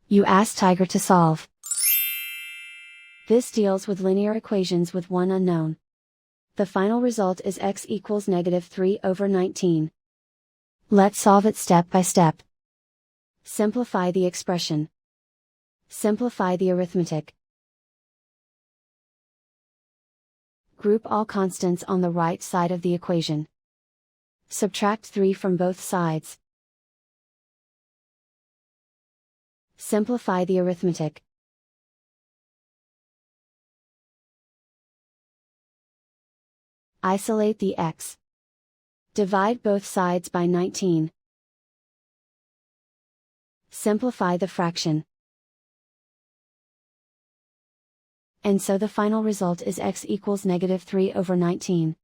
You ask Tiger to solve. This deals with linear equations with one unknown. The final result is x equals -3/19. Let's solve it step by step. Simplify the expression. Simplify the arithmetic. Group all constants on the right side of the equation. Subtract 3 from both sides. Simplify the arithmetic. Isolate the x. Divide both sides by 19. Simplify the fraction. And so the final result is x equals -3/19.